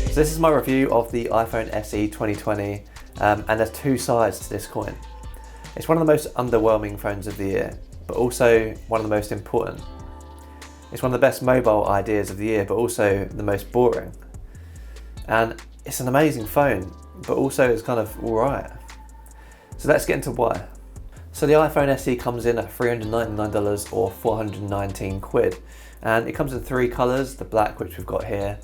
So this is my review of the iPhone SE 2020, and there's two sides to this coin. It's one of the most underwhelming phones of the year, but also one of the most important. It's one of the best mobile ideas of the year, but also the most boring. And it's an amazing phone, but also it's kind of alright. So let's get into why. So the iPhone SE comes in at $399 or 419 quid. And it comes in three colours, the black, which we've got here,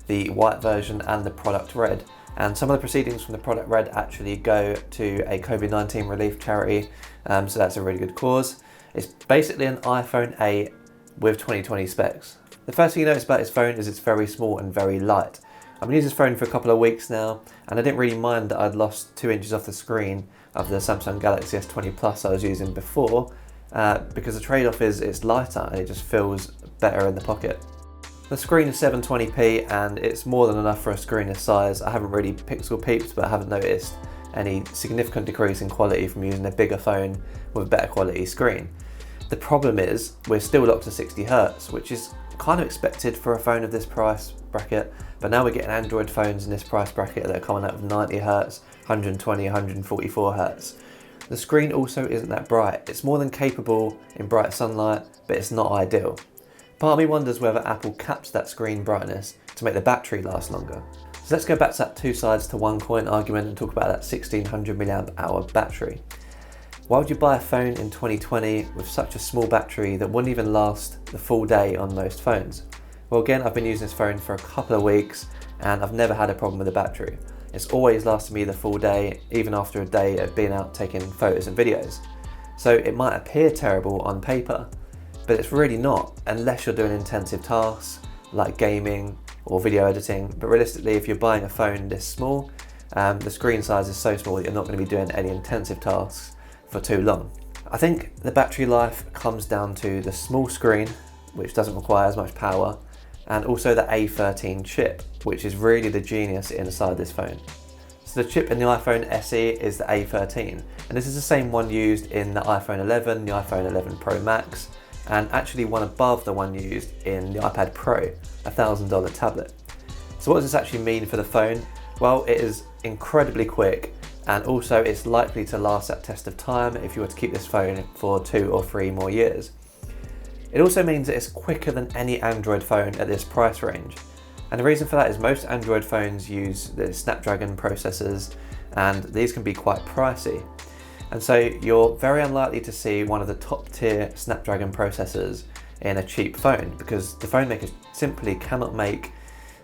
the white version and the product red. And some of the proceedings from the product red actually go to a COVID-19 relief charity, so that's a really good cause. It's basically an iPhone 8 with 2020 specs. The first thing you notice about this phone is it's very small and very light. I've been using this phone for a couple of weeks now, and I didn't really mind that I'd lost 2 inches off the screen of the Samsung Galaxy S20 Plus I was using before, because the trade-off is it's lighter and it just feels better in the pocket. The screen is 720p and it's more than enough for a screen this size. I haven't really pixel peeped, but I haven't noticed any significant decrease in quality from using a bigger phone with a better quality screen. The problem is we're still locked to 60Hz, which is kind of expected for a phone of this price bracket, but now we're getting Android phones in this price bracket that are coming out with 90Hz, 120, 144Hz. The screen also isn't that bright. It's more than capable in bright sunlight, but it's not ideal. Part of me wonders whether Apple caps that screen brightness to make the battery last longer. So let's go back to that two sides to one coin argument and talk about that 1600 mAh battery. Why would you buy a phone in 2020 with such a small battery that wouldn't even last the full day on most phones? Well, again, I've been using this phone for a couple of weeks and I've never had a problem with the battery. It's always lasted me the full day, even after a day of being out taking photos and videos. So it might appear terrible on paper, but it's really not, unless you're doing intensive tasks like gaming or video editing. But realistically, if you're buying a phone this small, the screen size is so small that you're not going to be doing any intensive tasks for too long. I think the battery life comes down to the small screen, which doesn't require as much power, and also the A13 chip, which is really the genius inside this phone. So the chip in the iPhone SE is the A13, and this is the same one used in the iPhone 11, the iPhone 11 Pro Max, and actually one above the one used in the iPad Pro, a $1,000 tablet. So what does this actually mean for the phone? Well, it is incredibly quick, and also it's likely to last that test of time if you were to keep this phone for 2 or 3 more years. It also means that it's quicker than any Android phone at this price range. And the reason for that is most Android phones use the Snapdragon processors, and these can be quite pricey. And so you're very unlikely to see one of the top tier Snapdragon processors in a cheap phone, because the phone makers simply cannot make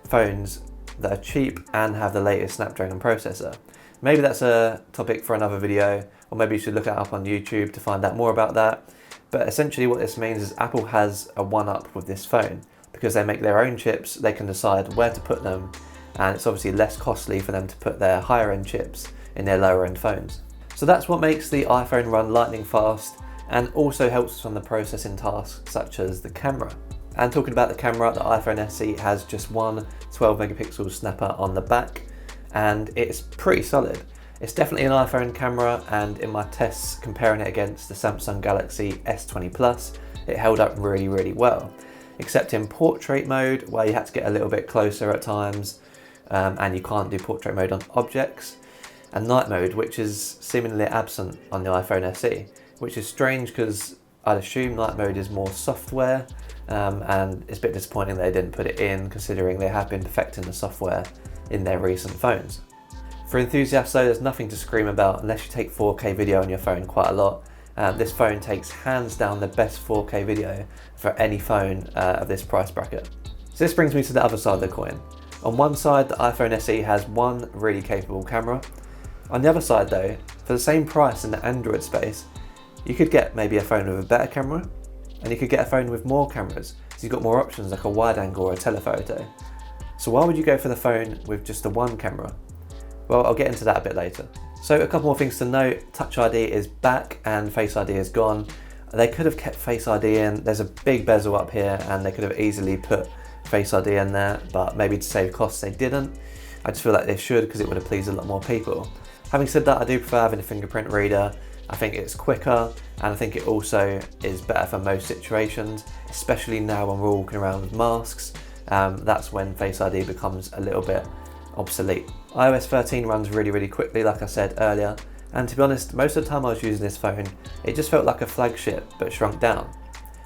phones that are cheap and have the latest Snapdragon processor. Maybe that's a topic for another video, or maybe you should look it up on YouTube to find out more about that. But essentially what this means is Apple has a one-up with this phone. Because they make their own chips, they can decide where to put them, and it's obviously less costly for them to put their higher end chips in their lower end phones. So that's what makes the iPhone run lightning fast, and also helps us on the processing tasks such as the camera. And talking about the camera, the iPhone SE has just one 12 megapixel snapper on the back, and it's pretty solid. It's definitely an iPhone camera, and in my tests comparing it against the Samsung Galaxy S20 Plus, it held up really, really well. Except in portrait mode, where you had to get a little bit closer at times, and you can't do portrait mode on objects, and night mode, which is seemingly absent on the iPhone SE, which is strange because I'd assume night mode is more software, and it's a bit disappointing they didn't put it in, considering they have been perfecting the software in their recent phones. For enthusiasts though, there's nothing to scream about unless you take 4K video on your phone quite a lot. This phone takes hands down the best 4K video for any phone of this price bracket. So this brings me to the other side of the coin. On one side, the iPhone SE has one really capable camera. On the other side though, for the same price in the Android space, you could get maybe a phone with a better camera, and you could get a phone with more cameras, so you've got more options like a wide angle or a telephoto. So why would you go for the phone with just the one camera? Well, I'll get into that a bit later. So a couple more things to note: Touch ID is back and Face ID is gone. They could have kept Face ID in. There's a big bezel up here and they could have easily put Face ID in there, but maybe to save costs they didn't. I just feel like they should, because it would have pleased a lot more people. Having said that, I do prefer having a fingerprint reader, I think it's quicker, and I think it also is better for most situations, especially now when we're walking around with masks. That's when Face ID becomes a little bit obsolete. iOS 13 runs really quickly, like I said earlier, and to be honest, most of the time I was using this phone, it just felt like a flagship but shrunk down.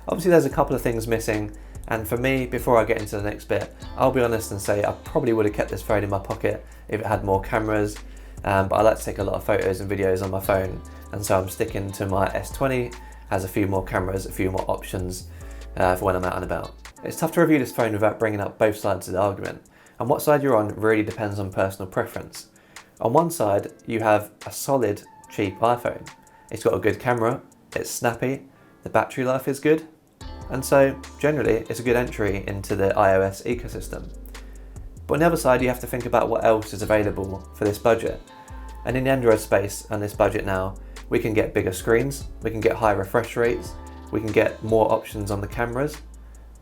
Obviously there's a couple of things missing, and for me, before I get into the next bit, I'll be honest and say I probably would have kept this phone in my pocket if it had more cameras, but I like to take a lot of photos and videos on my phone, and so I'm sticking to my S20, has a few more cameras, a few more options for when I'm out and about. It's tough to review this phone without bringing up both sides of the argument, and what side you're on really depends on personal preference. On one side, you have a solid, cheap iPhone. It's got a good camera, it's snappy, the battery life is good, and so generally it's a good entry into the iOS ecosystem. But on the other side, you have to think about what else is available for this budget. And in the Android space and this budget now, we can get bigger screens, we can get higher refresh rates, we can get more options on the cameras,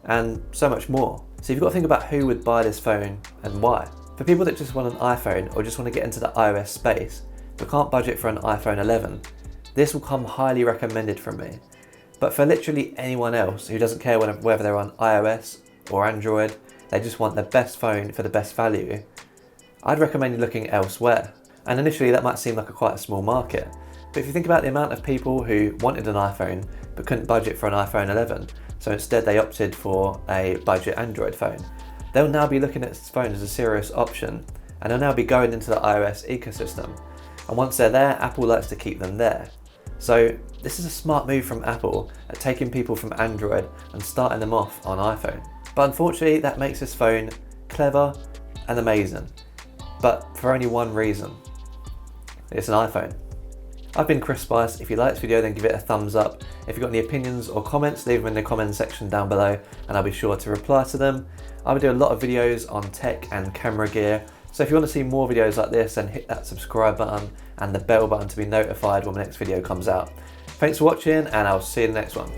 and so much more. So you've got to think about who would buy this phone and why. For people that just want an iPhone or just want to get into the iOS space but can't budget for an iPhone 11, this will come highly recommended from me. But for literally anyone else who doesn't care whether they're on iOS or Android, they just want the best phone for the best value, I'd recommend you looking elsewhere. And initially that might seem like quite a small market, but if you think about the amount of people who wanted an iPhone but couldn't budget for an iPhone 11, so instead they opted for a budget Android phone, they'll now be looking at this phone as a serious option, and they'll now be going into the iOS ecosystem. And once they're there, Apple likes to keep them there. So this is a smart move from Apple at taking people from Android and starting them off on iPhone. But unfortunately, that makes this phone clever and amazing, but for only one reason. It's an iPhone. I've been Chris Spice. If you like this video, then give it a thumbs up. If you've got any opinions or comments, leave them in the comments section down below and I'll be sure to reply to them. I will do a lot of videos on tech and camera gear, so if you want to see more videos like this, then hit that subscribe button and the bell button to be notified when my next video comes out. Thanks for watching, and I'll see you in the next one.